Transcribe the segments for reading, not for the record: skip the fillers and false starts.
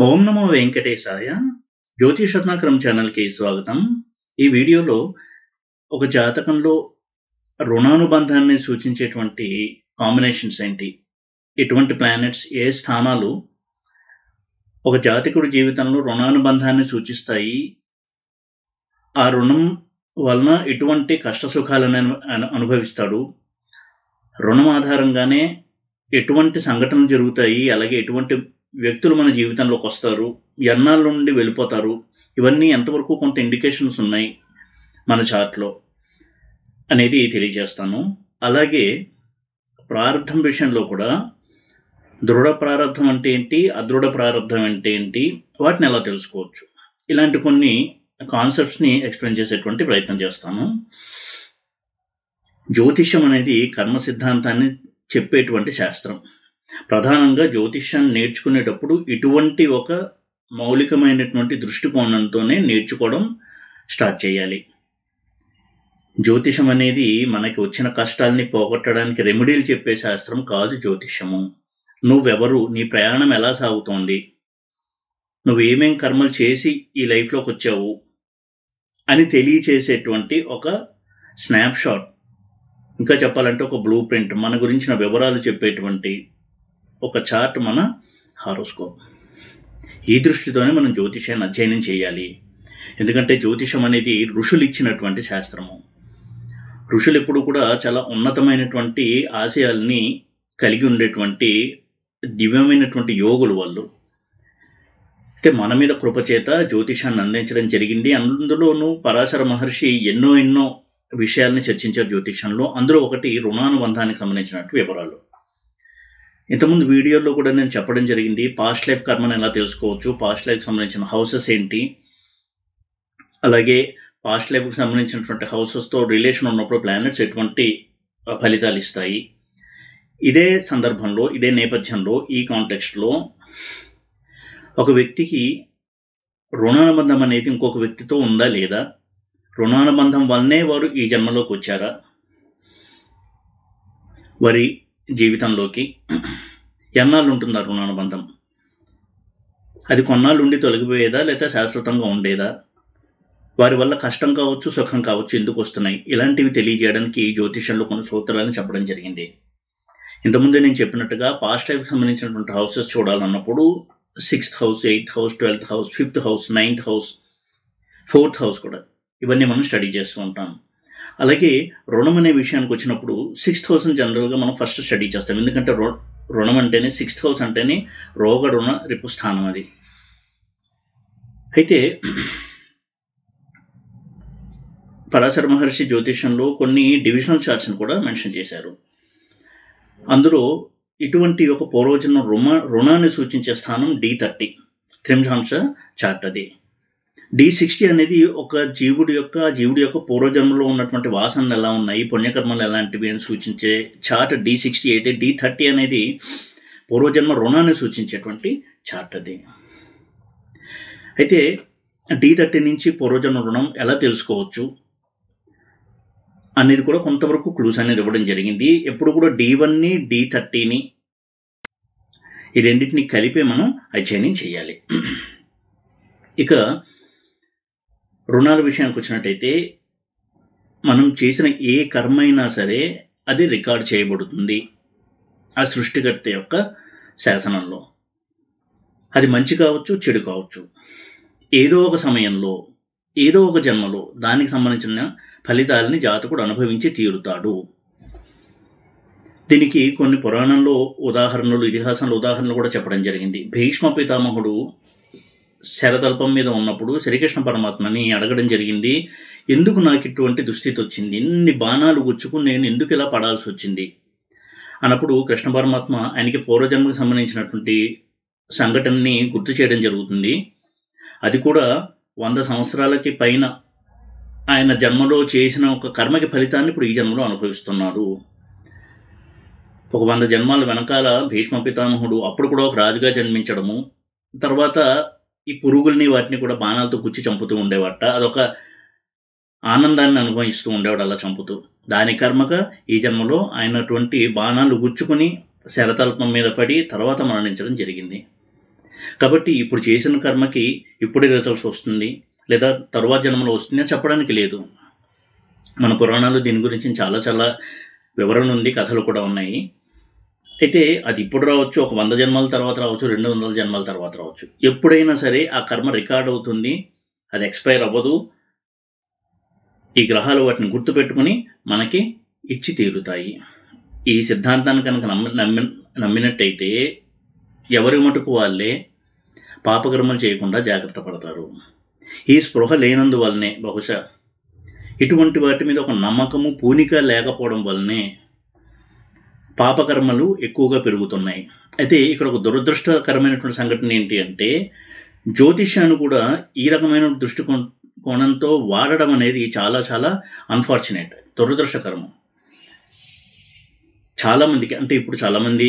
ఓం నమో వెంకటేశాయ. జ్యోతిష్ రత్నాకరం ఛానల్కి స్వాగతం. ఈ వీడియోలో ఒక జాతకంలో రుణానుబంధాన్ని సూచించేటువంటి కాంబినేషన్స్ ఏంటి, ఎటువంటి ప్లానెట్స్ ఏ స్థానాలు ఒక జాతకుడి జీవితంలో రుణానుబంధాన్ని సూచిస్తాయి, ఆ రుణం వలన ఎటువంటి కష్టసుఖాలను అనుభవిస్తాడు, రుణం ఆధారంగానే ఎటువంటి సంఘటనలు జరుగుతాయి, అలాగే ఎటువంటి వ్యక్తులు మన జీవితంలోకి వస్తారు, ఎన్నాళ్ళ నుండి వెళ్ళిపోతారు, ఇవన్నీ ఎంతవరకు కొంత ఇండికేషన్స్ ఉన్నాయి మన చార్ట్లో అనేది తెలియజేస్తాను. అలాగే ప్రారంధం విషయంలో కూడా దృఢ ప్రారంధం అంటే ఏంటి, అదృఢ ప్రారంధం అంటే ఏంటి, వాటిని ఎలా తెలుసుకోవచ్చు, ఇలాంటి కొన్ని కాన్సెప్ట్స్ని ఎక్స్ప్లెయిన్ చేసేటువంటి ప్రయత్నం చేస్తాను. జ్యోతిష్యం అనేది కర్మ సిద్ధాంతాన్ని చెప్పేటువంటి శాస్త్రం. ప్రధానంగా జ్యోతిష్యాన్ని నేర్చుకునేటప్పుడు ఇటువంటి ఒక మౌలికమైనటువంటి దృష్టికోణంతోనే నేర్చుకోవడం స్టార్ట్ చేయాలి. జ్యోతిషం అనేది మనకి వచ్చిన కష్టాలని పోగొట్టడానికి రెమెడీలు చెప్పే శాస్త్రం కాదు జ్యోతిష్యము. నువ్వెవరు, నీ ప్రయాణం ఎలా సాగుతోంది, నువ్వు ఏమేం కర్మలు చేసి ఈ లైఫ్లోకి వచ్చావు అని తెలియచేసేటువంటి ఒక స్నాప్షాట్, ఇంకా చెప్పాలంటే ఒక బ్లూ ప్రింట్, మన గురించిన వివరాలు చెప్పేటువంటి ఒక చార్ట్ మన హారోస్కోప్. ఈ దృష్టితోనే మనం జ్యోతిషాన్ని అధ్యయనం చేయాలి. ఎందుకంటే జ్యోతిషం అనేది ఋషులు ఇచ్చినటువంటి శాస్త్రము. ఋషులు ఎప్పుడు కూడా చాలా ఉన్నతమైనటువంటి ఆశయాల్ని కలిగి ఉండేటువంటి దివ్యమైనటువంటి యోగులు వాళ్ళు. అయితే మన మీద కృపచేత జ్యోతిషాన్ని అందించడం జరిగింది. అందులోనూ పరాశర మహర్షి ఎన్నో విషయాల్ని చర్చించారు జ్యోతిషంలో. అందులో ఒకటి రుణానుబంధానికి సంబంధించినటువంటి వివరాలు. ఇంతకుముందు వీడియోలో కూడా నేను చెప్పడం జరిగింది, పాస్ట్ లైఫ్ కర్మను ఎలా తెలుసుకోవచ్చు, పాస్ట్ లైఫ్కి సంబంధించిన హౌసెస్ ఏంటి, అలాగే పాస్ట్ లైఫ్కి సంబంధించినటువంటి హౌసెస్తో రిలేషన్ ఉన్నప్పుడు ప్లానెట్స్ ఎటువంటి ఫలితాలు ఇస్తాయి. ఇదే సందర్భంలో, ఇదే నేపథ్యంలో, ఈ కాంటెక్స్ట్లో ఒక వ్యక్తికి రుణానుబంధం అనేది ఇంకొక వ్యక్తితో ఉందా లేదా, రుణానుబంధం వల్లనే వారు ఈ జన్మలోకి వచ్చారా, వారి జీవితంలోకి ఎన్నాళ్ళు ఉంటుందా రుణానుబంధం, అది కొన్నాళ్ళు ఉండి తొలగిపోయేదా లేదా శాశ్వతంగా ఉండేదా, వారి వల్ల కష్టం కావచ్చు సుఖం కావచ్చు ఎందుకు వస్తున్నాయి, ఇలాంటివి తెలియజేయడానికి జ్యోతిషంలో కొన్ని సూత్రాలను చెప్పడం జరిగింది. ఇంతకుముందే నేను చెప్పినట్టుగా పాస్ట్ లైఫ్కి సంబంధించినటువంటి హౌసెస్ చూడాలన్నప్పుడు 6th house, 8th house, 12th house, 5th house, 9th house, 4th house కూడా, ఇవన్నీ మనం స్టడీ చేస్తూ ఉంటాం. అలాగే రుణం అనే విషయానికి వచ్చినప్పుడు 6th హౌస్ని జనరల్గా మనం ఫస్ట్ స్టడీ చేస్తాం. ఎందుకంటే రుణం అంటేనే 6th హౌస్ అంటేనే రోగ రుణ రిపు స్థానం అది. అయితే పరాశర మహర్షి జ్యోతిషంలో కొన్ని డివిజనల్ చార్ట్స్ని కూడా మెన్షన్ చేశారు. అందులో ఇటువంటి ఒక పూర్వజన్మ రుణాన్ని సూచించే స్థానం D30 త్రింశాంశ చార్ట్. అది D60 అనేది ఒక జీవుడి యొక్క పూర్వజన్మలో ఉన్నటువంటి వాసనలు ఎలా ఉన్నాయి, పుణ్యకర్మలు ఎలాంటివి అని సూచించే చార్ట్ D60 అయితే, D30 అనేది పూర్వజన్మ రుణాన్ని సూచించేటువంటి చార్ట్ అది. అయితే D30 నుంచి పూర్వజన్మ రుణం ఎలా తెలుసుకోవచ్చు అనేది కూడా కొంతవరకు క్లూస్ అనేది ఇవ్వడం జరిగింది. ఎప్పుడు కూడా D1ని D30ని ఈ రెండింటిని కలిపే మనం అధ్యయనం చేయాలి. ఇక రుణాల విషయానికి వచ్చినట్టయితే, మనం చేసిన ఏ కర్మ అయినా సరే అది రికార్డ్ చేయబడుతుంది ఆ సృష్టికర్త యొక్క శాసనంలో. అది మంచి కావచ్చు, చెడు కావచ్చు, ఏదో ఒక సమయంలో, ఏదో ఒక జన్మలో దానికి సంబంధించిన ఫలితాలని జాతకుడు అనుభవించి తీరుతాడు. దీనికి కొన్ని పురాణంలో ఉదాహరణలు, ఇతిహాసంలో ఉదాహరణలు కూడా చెప్పడం జరిగింది. భీష్మ పితామహుడు శరతల్పం మీద ఉన్నప్పుడు శ్రీకృష్ణ పరమాత్మని అడగడం జరిగింది, ఎందుకు నాకు ఇటువంటి దుస్థితి వచ్చింది, ఇన్ని బాణాలు గుచ్చుకుని నేను ఎందుకు ఇలా పడాల్సి వచ్చింది అన్నప్పుడు కృష్ణ పరమాత్మ ఆయనకి పూర్వజన్మకు సంబంధించినటువంటి సంఘటనని గుర్తు చేయడం జరుగుతుంది. అది కూడా 100 సంవత్సరాలకి పైన ఆయన జన్మలో చేసిన ఒక కర్మకి ఫలితాన్ని ఇప్పుడు ఈ జన్మలో అనుభవిస్తున్నాడు. ఒక 100 జన్మాల వెనకాల భీష్మ పితామహుడు అప్పుడు కూడా ఒక రాజుగా జన్మించడము, తర్వాత ఈ పురుగుల్ని వాటిని కూడా బాణాలతో గుచ్చి చంపుతూ ఉండేవాట. అదొక ఆనందాన్ని అనుభవిస్తూ ఉండేవాడు అలా చంపుతూ. దాని కర్మగా ఈ జన్మలో ఆయనటువంటి బాణాలు గుచ్చుకుని శరతల్పం మీద పడి తర్వాత మరణించడం జరిగింది. కాబట్టి ఇప్పుడు చేసిన కర్మకి ఇప్పుడే రిజల్ట్స్ వస్తుంది లేదా తరువాత జన్మలో వస్తుంది అని చెప్పడానికి లేదు. మన పురాణాలు దీని గురించి చాలా చాలా వివరణ ఉంది, కథలు కూడా ఉన్నాయి. అయితే అది ఇప్పుడు రావచ్చు, ఒక 100 జన్మల తర్వాత రావచ్చు, 200 జన్మల తర్వాత రావచ్చు. ఎప్పుడైనా సరే ఆ కర్మ రికార్డ్ అవుతుంది, అది ఎక్స్పైర్ అవ్వదు. ఈ గ్రహాలు వాటిని గుర్తుపెట్టుకుని మనకి ఇచ్చి తీరుతాయి. ఈ సిద్ధాంతాన్ని కనుక నమ్మినట్టయితే ఎవరి మటుకు వాళ్ళే పాపకర్మలు చేయకుండా జాగ్రత్త పడతారు. ఈ స్పృహ లేనందువల్లనే, బహుశా ఇటువంటి వాటి మీద ఒక నమ్మకము, పూనిక లేకపోవడం వల్లనే పాపకర్మలు ఎక్కువగా పెరుగుతున్నాయి. అయితే ఇక్కడ ఒక దురదృష్టకరమైనటువంటి సంఘటన ఏంటి అంటే, జ్యోతిష్యాన్ని కూడా ఈ రకమైన దృష్టికోణంతో వాడడం అనేది చాలా చాలా అన్ఫార్చునేట్, దురదృష్టకరం. చాలామందికి, అంటే ఇప్పుడు చాలామంది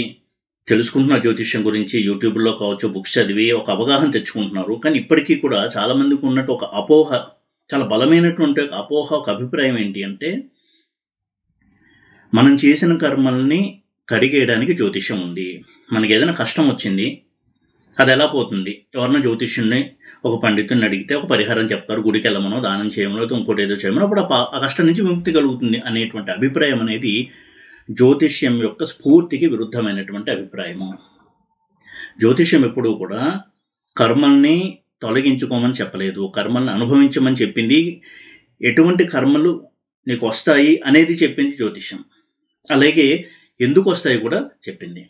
తెలుసుకుంటున్నారు జ్యోతిష్యం గురించి, యూట్యూబ్లో కావచ్చు, బుక్స్ చదివి ఒక అవగాహన తెచ్చుకుంటున్నారు. కానీ ఇప్పటికీ కూడా చాలామందికి ఉన్నట్టు ఒక అపోహ, చాలా బలమైనటువంటి ఒక అపోహ, ఒక అభిప్రాయం ఏంటి అంటే, మనం చేసిన కర్మల్ని కడిగేయడానికి జ్యోతిష్యం ఉంది. మనకి ఏదైనా కష్టం వచ్చింది, అది ఎలా పోతుంది? ఎవరన్నా జ్యోతిష్యుడిని, ఒక పండితుడిని అడిగితే ఒక పరిహారం చెప్తారు, గుడికి వెళ్ళమనో, దానం చేయమనో, ఇంకోటి ఏదో చేయమనో, అప్పుడు ఆ కష్టం నుంచి విముక్తి కలుగుతుంది అనేటువంటి అభిప్రాయం అనేది జ్యోతిష్యం యొక్క స్ఫూర్తికి విరుద్ధమైనటువంటి అభిప్రాయము. జ్యోతిష్యం ఎప్పుడూ కూడా కర్మల్ని తొలగించుకోమని చెప్పలేదు, కర్మల్ని అనుభవించమని చెప్పింది. ఎటువంటి కర్మలు నీకు వస్తాయి అనేది చెప్పింది జ్యోతిష్యం. అలాగే ఎందుకు వస్తాయి కూడా చెప్పింది.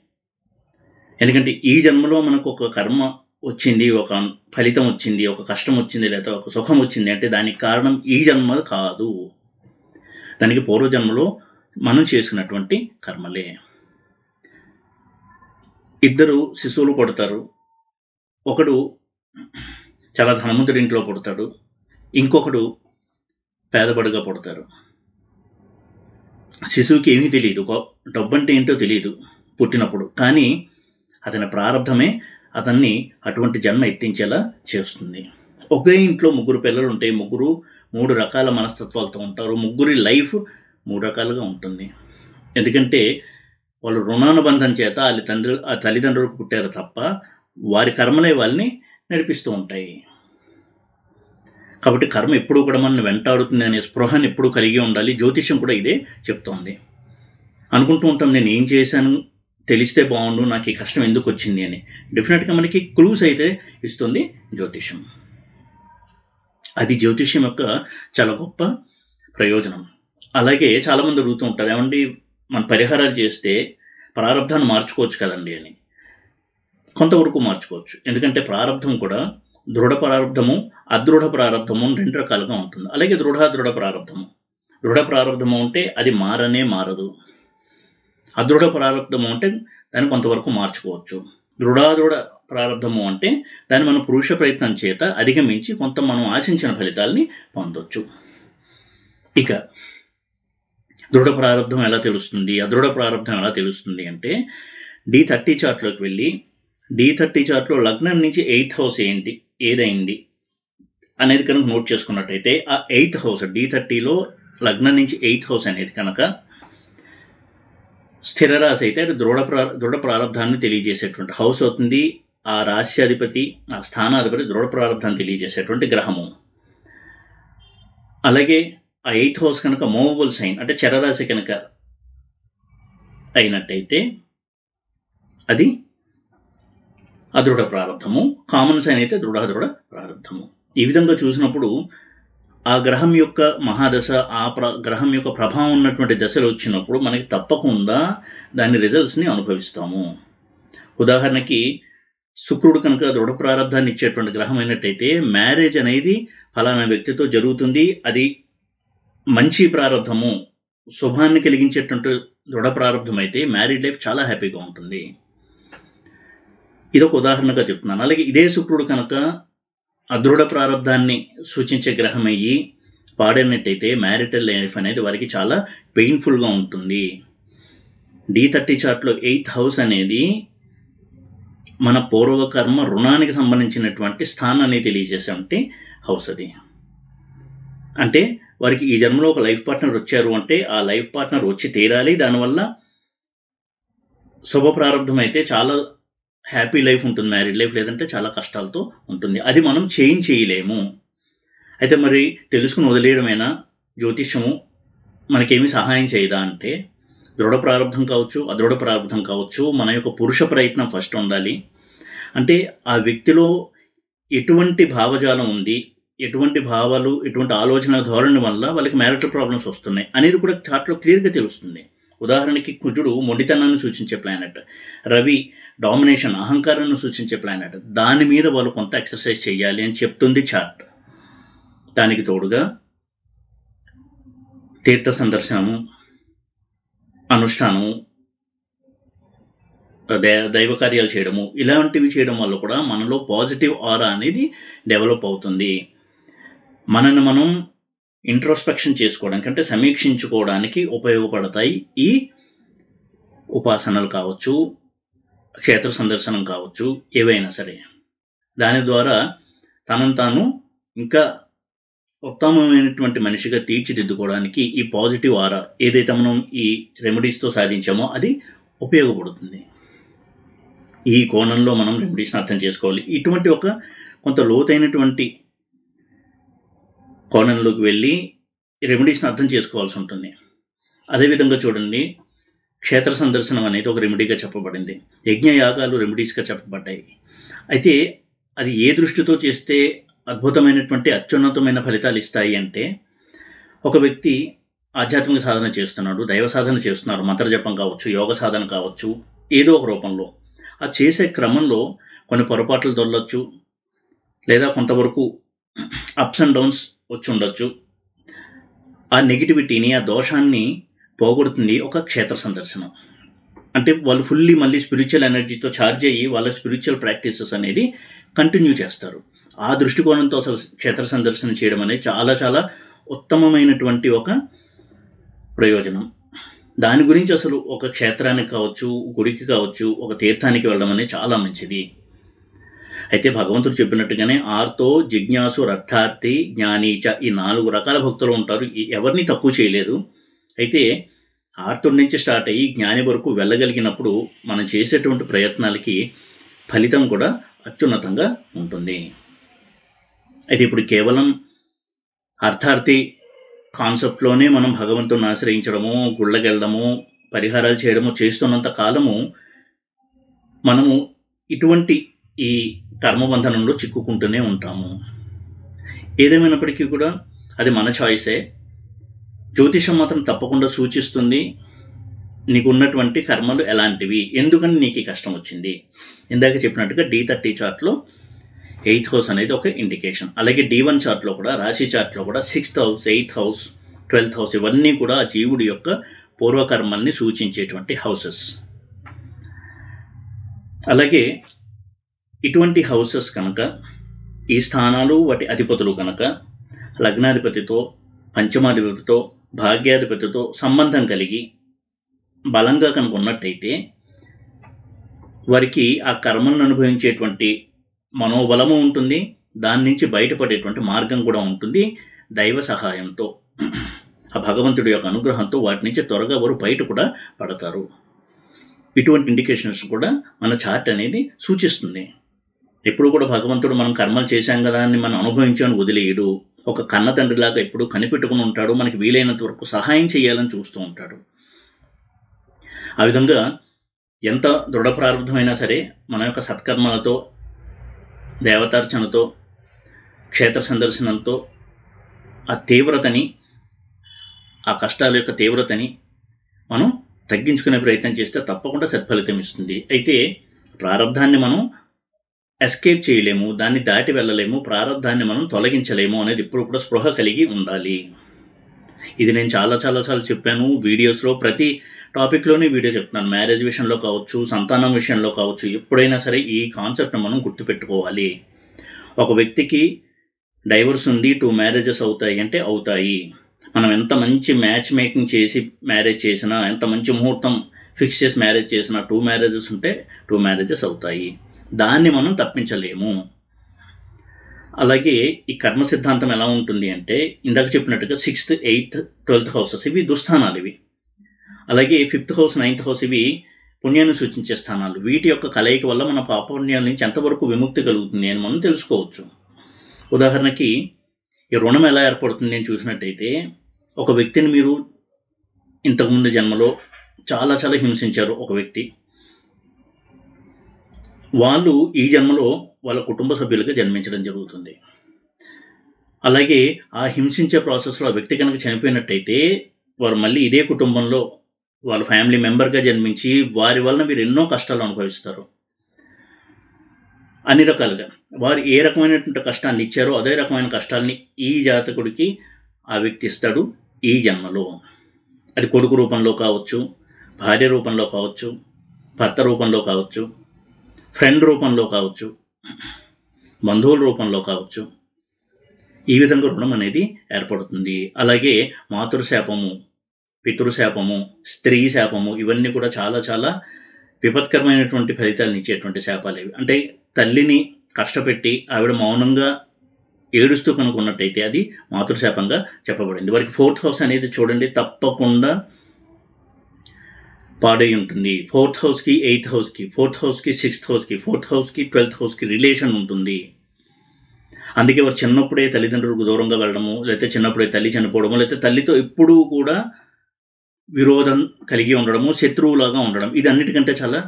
ఎందుకంటే ఈ జన్మలో మనకు ఒక కర్మ వచ్చింది, ఒక ఫలితం వచ్చింది, ఒక కష్టం వచ్చింది, లేదా ఒక సుఖం వచ్చింది అంటే దానికి కారణం ఈ జన్మ కాదు, దానికి పూర్వజన్మలో మనం చేసుకున్నటువంటి కర్మలే. ఇద్దరు శిశువులు పుడతారు. ఒకడు చాలా ధనవంతుడి ఇంట్లో పుడతాడు, ఇంకొకడు పేదబడిగా పుడతారు. శిశువుకి ఏమీ తెలియదు, డబ్బు అంటే ఏంటో తెలియదు పుట్టినప్పుడు. కానీ అతని ప్రారంధమే అతన్ని అటువంటి జన్మ ఎత్తించేలా చేస్తుంది. ఒకే ఇంట్లో 3 పిల్లలు ఉంటే, 3 రకాల మనస్తత్వాలతో ఉంటారు. ముగ్గురి లైఫ్ 3 రకాలుగా ఉంటుంది. ఎందుకంటే వాళ్ళు రుణానుబంధం చేత ఆ తల్లిదండ్రులకు పుట్టారు తప్ప వారి కర్మలే వాళ్ళని నడిపిస్తూ ఉంటాయి. కాబట్టి కర్మ ఎప్పుడూ కూడా మనం వెంటాడుతుంది అనే స్పృహను ఎప్పుడూ కలిగి ఉండాలి. జ్యోతిష్యం కూడా ఇదే చెప్తోంది. అనుకుంటూ ఉంటాం, నేను ఏం చేశాను తెలిస్తే బాగుండు, నాకు ఈ కష్టం ఎందుకు వచ్చింది అని. డెఫినెట్గా మనకి క్లూస్ అయితే ఇస్తుంది జ్యోతిష్యం. అది జ్యోతిష్యం యొక్క చాలా గొప్ప ప్రయోజనం. అలాగే చాలామంది అడుగుతూ ఉంటారు, ఏమండి మన పరిహారాలు చేస్తే ప్రారంధాన్ని మార్చుకోవచ్చు కదండి అని. కొంతవరకు మార్చుకోవచ్చు. ఎందుకంటే ప్రారంధం కూడా దృఢ ప్రారంధము, అదృఢ ప్రారంధము 2 రకాలుగా ఉంటుంది. అలాగే దృఢ ప్రారంధము. దృఢ ప్రారంధము అంటే అది మారదు. అదృఢ ప్రారంధము అంటే దాన్ని కొంతవరకు మార్చుకోవచ్చు. దృఢ ప్రారంధము అంటే దాన్ని మనం పురుష ప్రయత్నం చేత అధిగమించి కొంత మనం ఆశించిన ఫలితాలని పొందొచ్చు. ఇక దృఢ ప్రారంధం ఎలా తెలుస్తుంది, అదృఢ ప్రారంధం ఎలా తెలుస్తుంది అంటే, D30 చార్ట్లోకి వెళ్ళి D30 చార్ట్లో లగ్నం నుంచి 8th హౌస్ ఏదైంది అనేది కనుక నోట్ చేసుకున్నట్టయితే, ఆ 8th హౌస్ D30లో లగ్నం నుంచి 8th హౌస్ అనేది కనుక స్థిర రాశి అయితే అది దృఢ ప్రారంధాన్ని తెలియజేసేటువంటి హౌస్ అవుతుంది. ఆ రాశ్యాధిపతి, ఆ స్థానాధిపతి దృఢ ప్రారంధాన్ని తెలియజేసేటువంటి గ్రహము. అలాగే ఆ 8th హౌస్ కనుక మూవబుల్ సైన్ అంటే చరరాశి కనుక అయినట్టయితే అది అదృఢ ప్రారంధము. కామన్ సైన్ అయితే దృఢ ప్రారంధము. ఈ విధంగా చూసినప్పుడు ఆ గ్రహం యొక్క మహాదశ, గ్రహం యొక్క ప్రభావం ఉన్నటువంటి దశలు వచ్చినప్పుడు మనకి తప్పకుండా దాని రిజల్ట్స్ని అనుభవిస్తాము. ఉదాహరణకి శుక్రుడు కనుక దృఢ ప్రారంధాన్ని ఇచ్చేటువంటి గ్రహం అయినట్టయితే మ్యారేజ్ అనేది ఫలానా వ్యక్తితో జరుగుతుంది. అది మంచి ప్రారంధము, శుభాన్ని కలిగించేటువంటి దృఢ ప్రారంధం అయితే మ్యారీడ్ లైఫ్ చాలా హ్యాపీగా ఉంటుంది. ఇదొక ఉదాహరణగా చెప్తున్నాను. అలాగే ఇదే శుక్రుడు కనుక అదృఢ ప్రారంధాన్ని సూచించే గ్రహం అయ్యి పాడైనట్టయితే మ్యారిటల్ లైఫ్ అనేది వారికి చాలా పెయిన్ఫుల్గా ఉంటుంది. D30 చార్ట్లో 8th హౌస్ అనేది మన పూర్వకర్మ రుణానికి సంబంధించినటువంటి స్థానాన్ని తెలియజేసేటువంటి హౌస్ అది. అంటే వారికి ఈ జన్మలో ఒక లైఫ్ పార్ట్నర్ వచ్చారు అంటే ఆ లైఫ్ పార్ట్నర్ వచ్చి తీరాలి. దానివల్ల శుభ ప్రారంధం అయితే చాలా హ్యాపీ లైఫ్ ఉంటుంది, మ్యారీడ్ లైఫ్, లేదంటే చాలా కష్టాలతో ఉంటుంది. అది మనం చేంజ్ చేయలేము. అయితే మరి తెలుసుకుని వదిలేయడమేనా జ్యోతిష్యము మనకేమీ సహాయం చేయదా అంటే, దృఢ ప్రారంభం కావచ్చు, అదృఢ ప్రారంభం కావచ్చు, మన యొక్క పురుష ప్రయత్నం ఫస్ట్ ఉండాలి. అంటే ఆ వ్యక్తిలో ఎటువంటి భావజాలం ఉంది, ఎటువంటి భావాలు, ఎటువంటి ఆలోచన ధోరణి వల్ల వాళ్ళకి మ్యారిటల్ ప్రాబ్లమ్స్ వస్తున్నాయి అనేది కూడా చార్ట్లో క్లియర్గా తెలుస్తుంది. ఉదాహరణకి కుజుడు మొండితనాన్ని సూచించే ప్లానెట్, రవి డామినేషన్ అహంకారాన్ని సూచించే ప్లానెట్. దాని మీద వాళ్ళు కొంత ఎక్సర్సైజ్ చేయాలి అని చెప్తుంది చార్ట్. దానికి తోడుగా తీర్థ సందర్శనము, అనుష్ఠానము, దైవ కార్యాలు చేయడము, ఇలాంటివి చేయడం వల్ల కూడా మనలో పాజిటివ్ ఆరా అనేది డెవలప్ అవుతుంది. మనల్ని మనం ఇంట్రోస్పెక్షన్ చేసుకోవడానికి, అంటే సమీక్షించుకోవడానికి ఉపయోగపడతాయి ఈ ఉపాసనలు కావచ్చు, క్షేత్ర సందర్శనం కావచ్చు, ఏవైనా సరే. దాని ద్వారా తనను తాను ఇంకా ఉత్తమమైనటువంటి మనిషిగా తీర్చిదిద్దుకోవడానికి ఈ పాజిటివ్ ఆరా ఏదైతే మనం ఈ రెమెడీస్తో సాధించామో అది ఉపయోగపడుతుంది. ఈ కోణంలో మనం రెమెడీస్ని అర్థం చేసుకోవాలి. ఇటువంటి ఒక కొంత లోతైనటువంటి కోణంలోకి వెళ్ళి రెమెడీస్ని అర్థం చేసుకోవాల్సి ఉంటుంది. అదేవిధంగా చూడండి, క్షేత్ర సందర్శనం అనేది ఒక రెమెడీగా చెప్పబడింది, యజ్ఞయాగాలు రెమెడీస్గా చెప్పబడ్డాయి. అయితే అది ఏ దృష్టితో చేస్తే అద్భుతమైనటువంటి అత్యున్నతమైన ఫలితాలు ఇస్తాయి అంటే, ఒక వ్యక్తి ఆధ్యాత్మిక సాధన చేస్తున్నాడు, దైవ సాధన చేస్తున్నారు, మంత్రజపం కావచ్చు, యోగ సాధన కావచ్చు, ఏదో ఒక రూపంలో ఆ చేసే క్రమంలో కొన్ని పొరపాట్లు దొరలొచ్చు, లేదా కొంతవరకు అప్స్ అండ్ డౌన్స్ వచ్చి ఉండొచ్చు. ఆ నెగిటివిటీని, ఆ దోషాన్ని పోగొడుతుంది ఒక క్షేత్ర సందర్శనం. అంటే వాళ్ళు ఫుల్లీ మళ్ళీ స్పిరిచువల్ ఎనర్జీతో ఛార్జ్ అయ్యి వాళ్ళ స్పిరిచువల్ ప్రాక్టీసెస్ అనేది కంటిన్యూ చేస్తారు. ఆ దృష్టికోణంతో అసలు క్షేత్ర సందర్శన చేయడం అనేది చాలా చాలా ఉత్తమమైనటువంటి ఒక ప్రయోజనం. దాని గురించి అసలు ఒక క్షేత్రానికి కావచ్చు, గుడికి కావచ్చు, ఒక తీర్థానికి వెళ్ళడం అనేది చాలా మంచిది. అయితే భగవంతుడు చెప్పినట్టుగానే ఆర్తో జిజ్ఞాసు రర్థార్థి జ్ఞానీచ, ఈ 4 రకాల భక్తులు ఉంటారు. ఎవరిని తక్కువ చేయలేదు. అయితే ఆర్తుడి నుంచి స్టార్ట్ అయ్యి జ్ఞాని వరకు వెళ్ళగలిగినప్పుడు మనం చేసేటువంటి ప్రయత్నాలకి ఫలితం కూడా అత్యున్నతంగా ఉంటుంది. అయితే ఇప్పుడు కేవలం అర్థార్థి కాన్సెప్ట్లోనే మనం భగవంతుని ఆశ్రయించడము, గుళ్ళకెళ్ళడము, పరిహారాలు చేయడము చేస్తున్నంత కాలము మనము ఇటువంటి ఈ కర్మబంధనంలో చిక్కుకుంటూనే ఉంటాము. ఏదేమైనప్పటికీ కూడా అది మన చాయిసే. జ్యోతిషం మాత్రం తప్పకుండా సూచిస్తుంది నీకు ఉన్నటువంటి కర్మలు ఎలాంటివి, ఎందుకని నీకు ఈ కష్టం వచ్చింది. ఇందాక చెప్పినట్టుగా D30 చార్ట్లో 8th హౌస్ అనేది ఒక ఇండికేషన్. అలాగే D1 చార్ట్లో కూడా, రాశి చార్ట్లో కూడా 6th house, 8th house, 12th house ఇవన్నీ కూడా ఆ జీవుడి యొక్క పూర్వకర్మల్ని సూచించేటువంటి హౌసెస్. అలాగే ఇటువంటి హౌసెస్ కనుక, ఈ స్థానాలు వాటి అధిపతులు కనుక లగ్నాధిపతితో, పంచమాధిపతితో, భాగ్యాధిపతితో సంబంధం కలిగి బలంగా కనుక ఉన్నట్టయితే వారికి ఆ కర్మలను అనుభవించేటువంటి మనోబలము ఉంటుంది, దాని నుంచి బయటపడేటువంటి మార్గం కూడా ఉంటుంది. దైవ సహాయంతో, ఆ భగవంతుడి యొక్క అనుగ్రహంతో వాటి నుంచి త్వరగా వారు బయట కూడా పడతారు. ఇటువంటి ఇండికేషన్స్ కూడా మన చార్ట్ అనేది సూచిస్తుంది. ఎప్పుడు కూడా భగవంతుడు మనం కర్మలు చేశాం కదా అని మనం అనుభవించాలని వదిలేయడు. ఒక కన్న తండ్రిలాగా ఎప్పుడు కనిపెట్టుకుని ఉంటాడు, మనకి వీలైనంత వరకు సహాయం చేయాలని చూస్తూ ఉంటాడు. ఆ విధంగా ఎంత దృఢ ప్రారంభమైనా సరే మన యొక్క సత్కర్మలతో, దేవతార్చనతో, క్షేత్ర సందర్శనంతో ఆ తీవ్రతని, ఆ కష్టాల యొక్క తీవ్రతని మనం తగ్గించుకునే ప్రయత్నం చేస్తే తప్పకుండా సత్ఫలితం ఇస్తుంది. అయితే ప్రారంధాన్ని మనం ఎస్కేప్ చేయలేము, దాన్ని దాటి వెళ్ళలేము, ప్రారంధాన్ని మనం తొలగించలేము అనేది ఇప్పుడు కూడా స్పృహ కలిగి ఉండాలి. ఇది నేను చాలా చాలా చాలా చెప్పాను వీడియోస్లో, ప్రతి టాపిక్లోనే వీడియో చెప్తున్నాను. మ్యారేజ్ విషయంలో కావచ్చు, సంతానం విషయంలో కావచ్చు, ఎప్పుడైనా సరే ఈ కాన్సెప్ట్ని మనం గుర్తుపెట్టుకోవాలి. ఒక వ్యక్తికి డైవర్స్ ఉంది, 2 మ్యారేజెస్ అవుతాయి అంటే అవుతాయి. మనం ఎంత మంచి మ్యాచ్ మేకింగ్ చేసి మ్యారేజ్ చేసినా, ఎంత మంచి ముహూర్తం ఫిక్స్ చేసి మ్యారేజ్ చేసినా 2 మ్యారేజెస్ ఉంటే 2 మ్యారేజెస్ అవుతాయి. దాన్ని మనం తప్పించలేము. అలాగే ఈ కర్మ సిద్ధాంతం ఎలా ఉంటుంది అంటే, ఇందాక చెప్పినట్టుగా 6th, 8th, 12th హౌసెస్ ఇవి దుస్థానాలు ఇవి. అలాగే 5th హౌస్, 9th హౌస్ ఇవి పుణ్యాన్ని సూచించే స్థానాలు. వీటి యొక్క కలయిక వల్ల మన పాపపుణ్యాల నుంచి ఎంతవరకు విముక్తి కలుగుతుంది అని మనం తెలుసుకోవచ్చు. ఉదాహరణకి ఈ రుణం ఎలా ఏర్పడుతుంది అని చూసినట్టయితే, ఒక వ్యక్తిని మీరు ఇంతకుముందు జన్మలో చాలా చాలా హింసించారు. ఒక వ్యక్తి, వాళ్ళు ఈ జన్మలో వాళ్ళ కుటుంబ సభ్యులుగా జన్మించడం జరుగుతుంది. అలాగే ఆ హింసించే ప్రాసెస్లో ఆ వ్యక్తి కనుక చనిపోయినట్టయితే వారు మళ్ళీ ఇదే కుటుంబంలో వాళ్ళ ఫ్యామిలీ మెంబర్గా జన్మించి వారి వలన మీరు ఎన్నో కష్టాలు అనుభవిస్తారు. అన్ని రకాలుగా వారు ఏ రకమైనటువంటి కష్టాన్ని ఇచ్చారో అదే రకమైన కష్టాలని ఈ జాతకుడికి ఆ వ్యక్తి ఇస్తాడు ఈ జన్మలో. అది కొడుకు రూపంలో కావచ్చు, భార్య రూపంలో కావచ్చు, భర్త రూపంలో కావచ్చు, ఫ్రెండ్ రూపంలో కావచ్చు, బంధువుల రూపంలో కావచ్చు. ఈ విధంగా రుణం అనేది ఏర్పడుతుంది. అలాగే మాతృశాపము, పితృశాపము, స్త్రీ శాపము, ఇవన్నీ కూడా చాలా చాలా విపత్కరమైనటువంటి ఫలితాలను ఇచ్చేటువంటి శాపాలు ఇవి. అంటే తల్లిని కష్టపెట్టి ఆవిడ మౌనంగా ఏడుస్తూ కనుక ఉన్నట్టయితే అది మాతృశాపంగా చెప్పబడింది. వారికి 4th హౌస్ అనేది చూడండి తప్పకుండా పాడై ఉంటుంది. 4th హౌస్కి 8th హౌస్కి, 4th హౌస్కి 6th హౌస్కి, 4th హౌస్కి 12th హౌస్కి రిలేషన్ ఉంటుంది. అందుకే వారు చిన్నప్పుడే తల్లిదండ్రులకు దూరంగా వెళ్ళడము, లేకపోతే చిన్నప్పుడే తల్లి చనిపోవడము, లేకపోతే తల్లితో ఎప్పుడూ కూడా విరోధం కలిగి ఉండడము, శత్రువులాగా ఉండడం, ఇది అన్నిటికంటే చాలా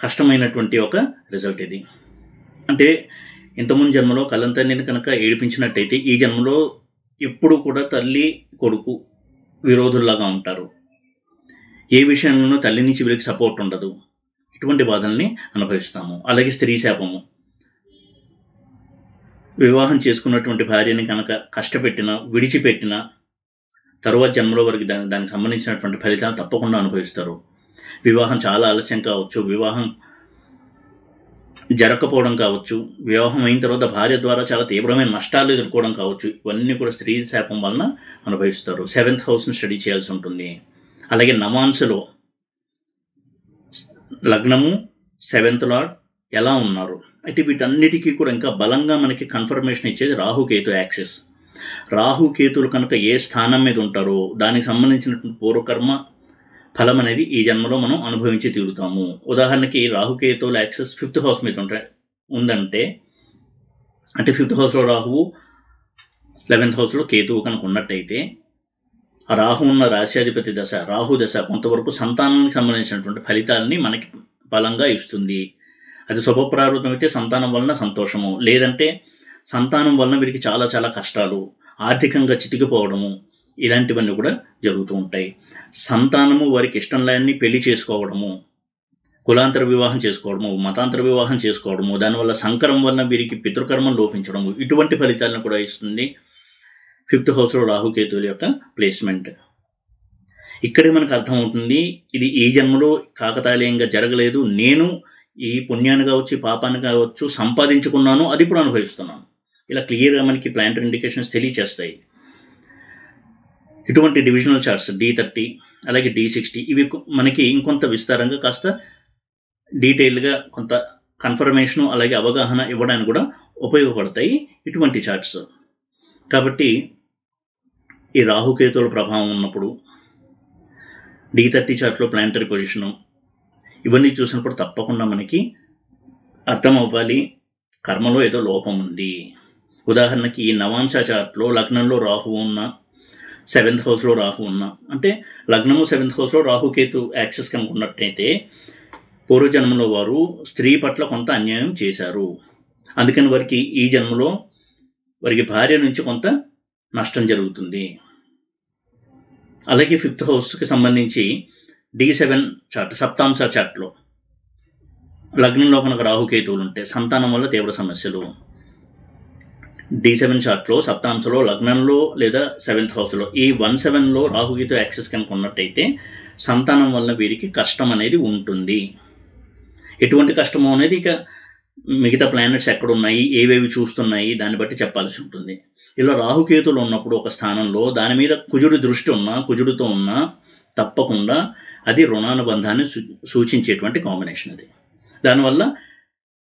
కష్టమైనటువంటి ఒక రిజల్ట్ ఇది. అంటే ఇంతకుముందు జన్మలో కలంతరిని కనుక ఏడిపించినట్టయితే ఈ జన్మలో ఎప్పుడు కూడా తల్లి కొడుకు విరోధుల్లాగా ఉంటారు. ఏ విషయంలోనూ తల్లి నుంచి వీరికి సపోర్ట్ ఉండదు. ఇటువంటి బాధల్ని అనుభవిస్తాము. అలాగే స్త్రీ శాపము, వివాహం చేసుకున్నటువంటి భార్యని కనుక కష్టపెట్టిన, విడిచిపెట్టిన తరువాత జన్మలో వరకు దానికి సంబంధించినటువంటి ఫలితాలు తప్పకుండా అనుభవిస్తారు. వివాహం చాలా ఆలస్యం కావచ్చు, వివాహం జరగకపోవడం కావచ్చు, వివాహం అయిన తర్వాత భార్య ద్వారా చాలా తీవ్రమైన నష్టాలు ఎదుర్కోవడం కావచ్చు, ఇవన్నీ కూడా స్త్రీ శాపం వలన అనుభవిస్తారు. 7th హౌస్ని స్టడీ చేయాల్సి ఉంటుంది. అలాగే నవాంశలో లగ్నము 7th లార్డ్ ఎలా ఉన్నారు అయితే వీటన్నిటికీ కూడా ఇంకా బలంగా మనకి కన్ఫర్మేషన్ ఇచ్చేది రాహుకేతు యాక్సిస్. రాహుకేతులు కనుక ఏ స్థానం మీద ఉంటారో దానికి సంబంధించినటువంటి పూర్వకర్మ ఫలం అనేది ఈ జన్మలో మనం అనుభవించి తీరుతాము. ఉదాహరణకి రాహుకేతువుల యాక్సెస్ 5th హౌస్ మీద ఉందంటే, అంటే 5th హౌస్లో రాహువు, 11th హౌస్లో కేతువు కనుక ఉన్నట్టయితే, ఆ రాహు ఉన్న రాశ్యాధిపతి దశ, రాహు దశ కొంతవరకు సంతానానికి సంబంధించినటువంటి ఫలితాలని మనకి బలంగా ఇస్తుంది. అది శుభప్రారంభం అయితే సంతానం వలన సంతోషము, లేదంటే సంతానం వలన వీరికి చాలా చాలా కష్టాలు, ఆర్థికంగా చితికిపోవడము, ఇలాంటివన్నీ కూడా జరుగుతూ ఉంటాయి. సంతానము వారికి ఇష్టం లేని పెళ్లి చేసుకోవడము, కులాంతర వివాహం చేసుకోవడము, మతాంతర వివాహం చేసుకోవడము, దానివల్ల సంకరం వలన వీరికి పితృకర్మం లోపించడము, ఇటువంటి ఫలితాలను కూడా ఇస్తుంది 5th హౌస్లో రాహుకేతువుల యొక్క ప్లేస్మెంట్. ఇక్కడే మనకు అర్థమవుతుంది ఇది ఈ జన్మలో కాకతాళీయంగా జరగలేదు, నేను ఈ పుణ్యాన్ని కావచ్చు, పాపాన్ని కావచ్చు సంపాదించుకున్నాను, అది ఇప్పుడు అనుభవిస్తున్నాను. ఇలా క్లియర్గా మనకి ప్లానెటరీ ఇండికేషన్స్ తెలియచేస్తాయి. ఇటువంటి డివిజనల్ చార్ట్స్ D30 అలాగే D60 ఇవి మనకి ఇంకొంత విస్తారంగా కాస్త డీటెయిల్గా కొంత కన్ఫర్మేషను అలాగే అవగాహన ఇవ్వడానికి కూడా ఉపయోగపడతాయి ఇటువంటి చార్ట్స్. కాబట్టి ఈ రాహుకేతువుల ప్రభావం ఉన్నప్పుడు D30 చార్ట్లో ప్లానెటరీ పొజిషను ఇవన్నీ చూసినప్పుడు తప్పకుండా మనకి అర్థం అవ్వాలి కర్మలో ఏదో లోపం ఉంది. ఉదాహరణకి ఈ నవాంశ చార్ట్లో లగ్నంలో రాహువు ఉన్న, 7th హౌస్లో రాహు ఉన్న, అంటే లగ్నము 7th హౌస్లో రాహుకేతు యాక్సెస్ కనుక ఉన్నట్టయితే పూర్వజన్మలో వారు స్త్రీ పట్ల కొంత అన్యాయం చేశారు. అందుకని వారికి ఈ జన్మలో వారికి భార్య నుంచి కొంత నష్టం జరుగుతుంది. అలాగే 5th హౌస్కి సంబంధించి D7 చార్ట్, సప్తాంశ చార్ట్లో లగ్నంలో కనుక రాహుకేతువులు ఉంటే సంతానం వల్ల తీవ్ర సమస్యలు. D7 చార్ట్లో సప్తాంశలో లగ్నంలో లేదా 7th హౌస్లో ఈ 1/7లో రాహుకేతు యాక్సెస్ కనుక ఉన్నట్టయితే సంతానం వల్ల వీరికి కష్టం అనేది ఉంటుంది. ఎటువంటి కష్టమో అనేది ఇక మిగతా ప్లానెట్స్ ఎక్కడున్నాయి, ఏవేవి చూస్తున్నాయి దాన్ని బట్టి చెప్పాల్సి ఉంటుంది. ఇలా రాహుకేతులు ఉన్నప్పుడు ఒక స్థానంలో దాని మీద కుజుడి దృష్టి ఉన్నా, కుజుడితో ఉన్నా తప్పకుండా అది రుణానుబంధాన్ని సూచించేటువంటి కాంబినేషన్. అది దానివల్ల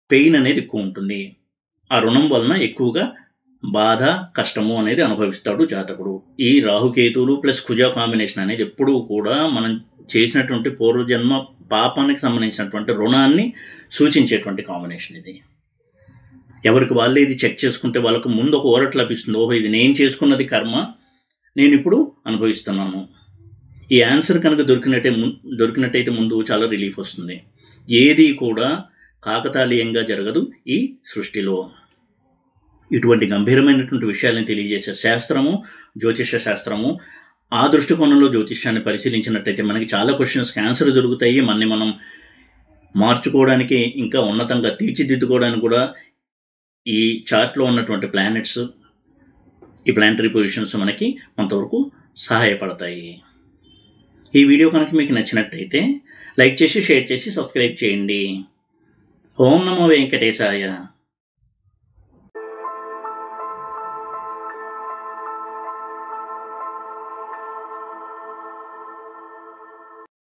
పెయిన్ అనేది ఎక్కువ ఉంటుంది. ఆ రుణం వలన ఎక్కువగా బాధ, కష్టము అనేది అనుభవిస్తాడు జాతకుడు. ఈ రాహుకేతువులు ప్లస్ కుజ కాంబినేషన్ అనేది ఎప్పుడూ కూడా మనం చేసినటువంటి పూర్వజన్మ పాపానికి సంబంధించినటువంటి రుణాన్ని సూచించేటువంటి కాంబినేషన్ ఇది. ఎవరికి వాళ్ళే ఇది చెక్ చేసుకుంటే వాళ్ళకు ముందు ఒక ఊరట లభిస్తుంది. ఓహో, ఇది నేను చేసుకున్నది కర్మ, నేను ఇప్పుడు అనుభవిస్తున్నాను. ఈ ఆన్సర్ కనుక దొరికినట్టయితే ముందు చాలా రిలీఫ్ వస్తుంది. ఏది కూడా కాకతాళీయంగా జరగదు ఈ సృష్టిలో. ఇటువంటి గంభీరమైనటువంటి విషయాలను తెలియజేసే శాస్త్రము జ్యోతిష శాస్త్రము. ఆ దృష్టికోణంలో జ్యోతిష్యాన్ని పరిశీలించినట్టయితే మనకి చాలా క్వశ్చన్స్కి ఆన్సర్ దొరుకుతాయి. మనం మార్చుకోవడానికి, ఇంకా ఉన్నతంగా తీర్చిదిద్దుకోవడానికి కూడా ఈ చార్ట్లో ఉన్నటువంటి ప్లానెట్స్, ఈ ప్లానటరీ పొజిషన్స్ మనకి కొంతవరకు సహాయపడతాయి. ఈ వీడియో కనుక మీకు నచ్చినట్టయితే లైక్ చేసి, షేర్ చేసి, సబ్స్క్రైబ్ చేయండి. ఓం నమో వెంకటేశాయ.